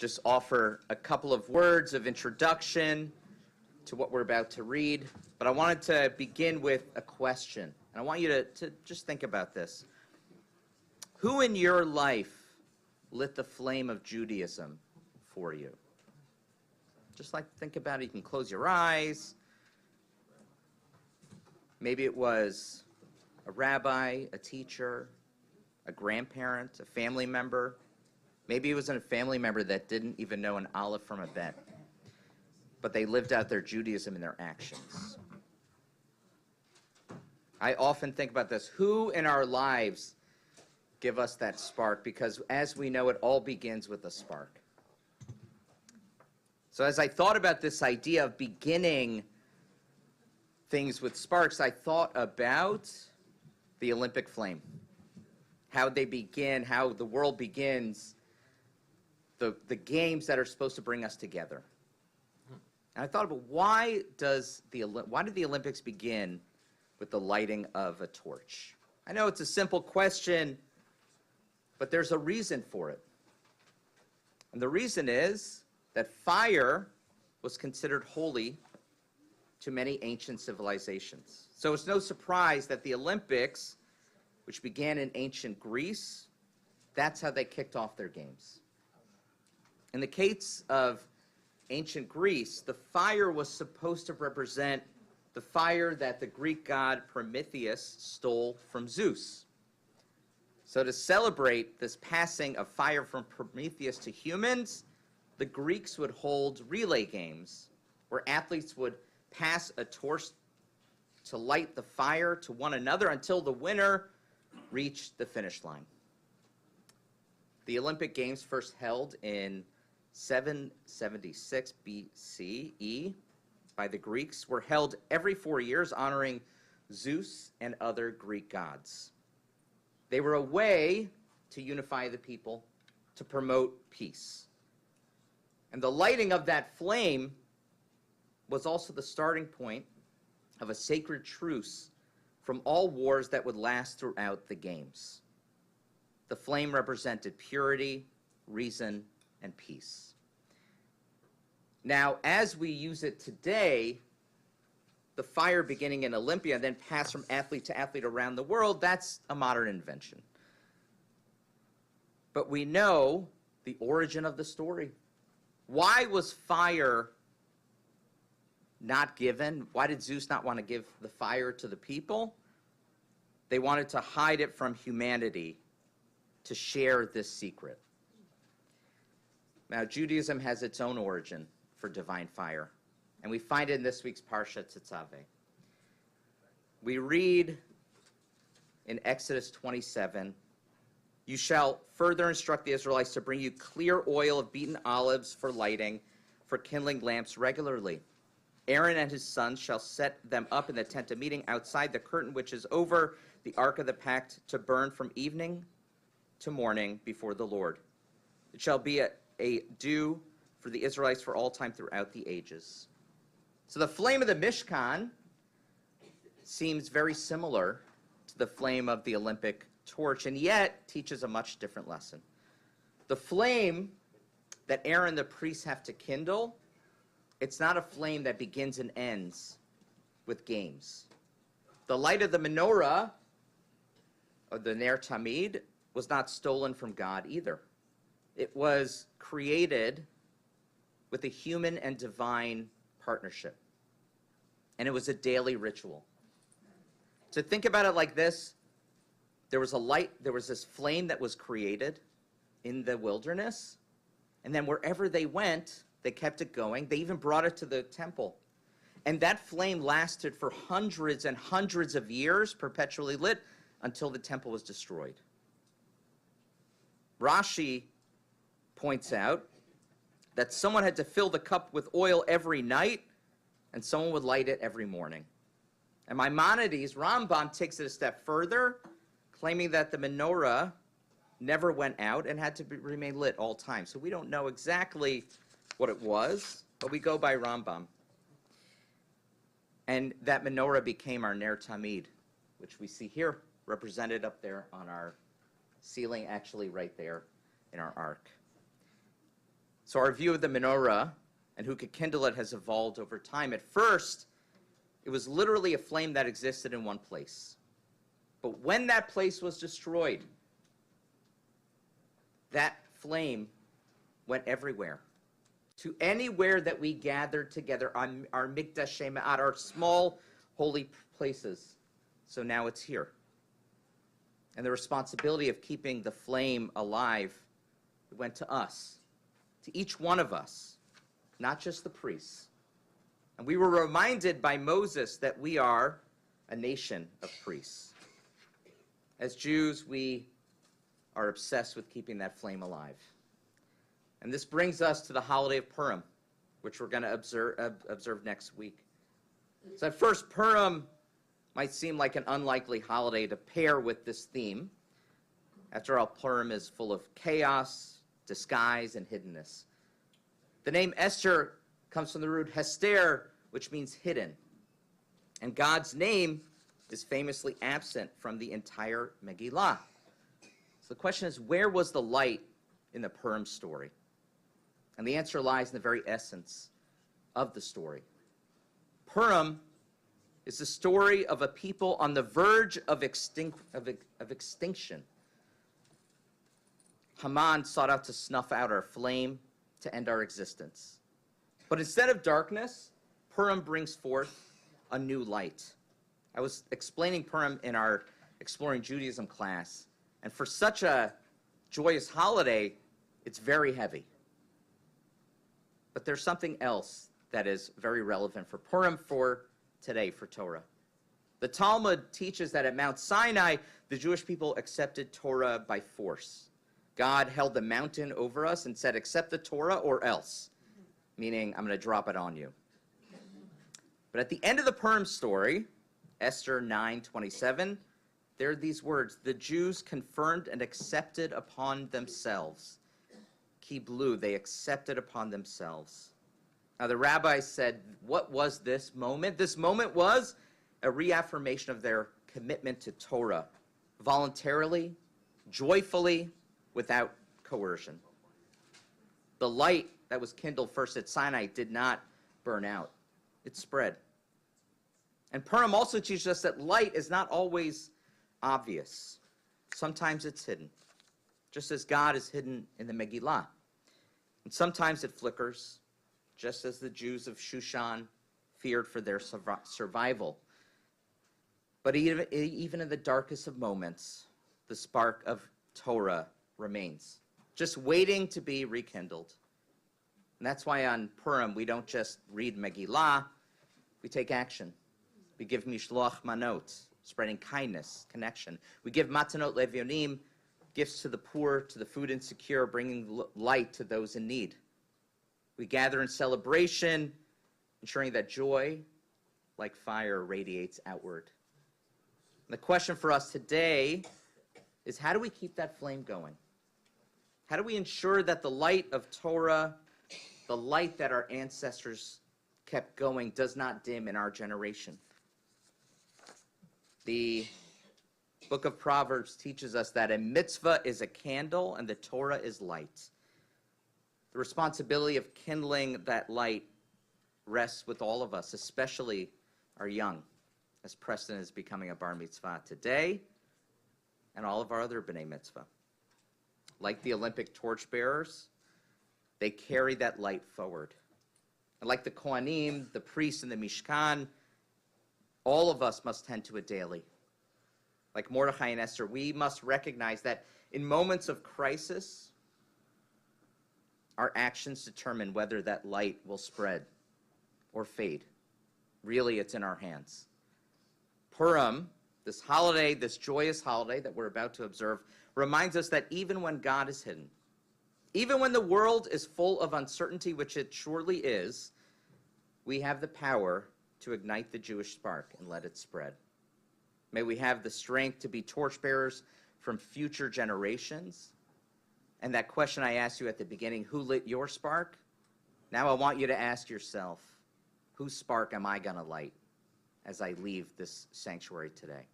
just offer a couple of words of introduction to what we're about to read. But I wanted to begin with a question. And I want you to just think about this. Who in your life lit the flame of Judaism for you? Just like think about it. You can close your eyes. Maybe it was a rabbi, a teacher, a grandparent, a family member. Maybe it was a family member that didn't even know an olive from a bed, but they lived out their Judaism in their actions. I often think about this. Who in our lives give us that spark? Because as we know, it all begins with a spark. So as I thought about this idea of beginning things with sparks, I thought about the Olympic flame, how they begin, how the world begins, the games that are supposed to bring us together. And I thought about why did the Olympics begin with the lighting of a torch? I know it's a simple question, but there's a reason for it. And the reason is that fire was considered holy to many ancient civilizations. So it's no surprise that the Olympics, which began in ancient Greece, that's how they kicked off their games. In the case of ancient Greece, the fire was supposed to represent the fire that the Greek god Prometheus stole from Zeus. So to celebrate this passing of fire from Prometheus to humans, the Greeks would hold relay games where athletes would pass a torch to light the fire to one another until the winner reached the finish line. The Olympic Games, first held in 776 BCE by the Greeks, were held every 4 years honoring Zeus and other Greek gods. They were a way to unify the people, to promote peace. And the lighting of that flame was also the starting point of a sacred truce from all wars that would last throughout the games. The flame represented purity, reason, and peace. Now, as we use it today, the fire beginning in Olympia and then passed from athlete to athlete around the world, that's a modern invention. But we know the origin of the story. Why was fire not given? Why did Zeus not want to give the fire to the people? They wanted to hide it from humanity, to share this secret. Now, Judaism has its own origin for divine fire, and we find it in this week's Parashat Tetzaveh. We read in Exodus 27, "You shall further instruct the Israelites to bring you clear oil of beaten olives for lighting, for kindling lamps regularly. Aaron and his sons shall set them up in the tent of meeting outside the curtain which is over the ark of the pact to burn from evening to morning before the Lord. It shall be a dew for the Israelites for all time throughout the ages." So the flame of the Mishkan seems very similar to the flame of the Olympic torch, and yet teaches a much different lesson. The flame that Aaron the priest have to kindle, it's not a flame that begins and ends with games. The light of the menorah, or the Ner Tamid, was not stolen from God either. It was created with a human and divine partnership. And it was a daily ritual. To think about it like this, there was this flame that was created in the wilderness, and then wherever they went, they kept it going. They even brought it to the temple. And that flame lasted for hundreds and hundreds of years, perpetually lit, until the temple was destroyed. Rashi points out that someone had to fill the cup with oil every night, and someone would light it every morning. And Maimonides, Rambam, takes it a step further, claiming that the menorah never went out and had to remain lit all time. So we don't know exactly what it was, but we go by Rambam. And that menorah became our Ner Tamid, which we see here represented up there on our ceiling, actually right there in our ark. So our view of the menorah and who could kindle it has evolved over time. At first, it was literally a flame that existed in one place. But when that place was destroyed, that flame went everywhere. To anywhere that we gathered together on our mikdash at our small holy places. So now it's here. And the responsibility of keeping the flame alive went to us, to each one of us, not just the priests. And we were reminded by Moses that we are a nation of priests. As Jews, we are obsessed with keeping that flame alive. And this brings us to the holiday of Purim, which we're going to observe next week. So at first, Purim might seem like an unlikely holiday to pair with this theme. After all, Purim is full of chaos, disguise, and hiddenness. The name Esther comes from the root hester, which means hidden. And God's name is famously absent from the entire Megillah. So the question is, where was the light in the Purim story? And the answer lies in the very essence of the story. Purim is the story of a people on the verge of extinction. Haman sought out to snuff out our flame to end our existence. But instead of darkness, Purim brings forth a new light. I was explaining Purim in our Exploring Judaism class, and for such a joyous holiday, it's very heavy. But there's something else that is very relevant for Purim for today, for Torah. The Talmud teaches that at Mount Sinai, the Jewish people accepted Torah by force. God held the mountain over us and said, accept the Torah or else, meaning I'm going to drop it on you. But at the end of the Purim story, Esther 9:27, there are these words, the Jews confirmed and accepted upon themselves. Kiblu, they accepted upon themselves. Now the rabbis said, what was this moment? This moment was a reaffirmation of their commitment to Torah, voluntarily, joyfully, without coercion. The light that was kindled first at Sinai did not burn out. It spread. And Purim also teaches us that light is not always obvious. Sometimes it's hidden, just as God is hidden in the Megillah. And sometimes it flickers, just as the Jews of Shushan feared for their survival. But even in the darkest of moments, the spark of Torah remains, just waiting to be rekindled. And that's why on Purim, we don't just read Megillah, we take action. We give mishloach manot, spreading kindness, connection. We give matanot levionim, gifts to the poor, to the food insecure, bringing light to those in need. We gather in celebration, ensuring that joy, like fire, radiates outward. And the question for us today is, how do we keep that flame going? How do we ensure that the light of Torah, the light that our ancestors kept going, does not dim in our generation? The book of Proverbs teaches us that a mitzvah is a candle and the Torah is light. The responsibility of kindling that light rests with all of us, especially our young, as Preston is becoming a bar mitzvah today, and all of our other b'nai mitzvah. Like the Olympic torchbearers, they carry that light forward. And like the Kohanim, the priests in the Mishkan, all of us must tend to it daily. Like Mordechai and Esther, we must recognize that in moments of crisis, our actions determine whether that light will spread or fade. Really, it's in our hands. Purim, this holiday, this joyous holiday that we're about to observe, reminds us that even when God is hidden, even when the world is full of uncertainty, which it surely is, we have the power to ignite the Jewish spark and let it spread. May we have the strength to be torchbearers from future generations. And that question I asked you at the beginning, who lit your spark? Now I want you to ask yourself, whose spark am I going to light as I leave this sanctuary today?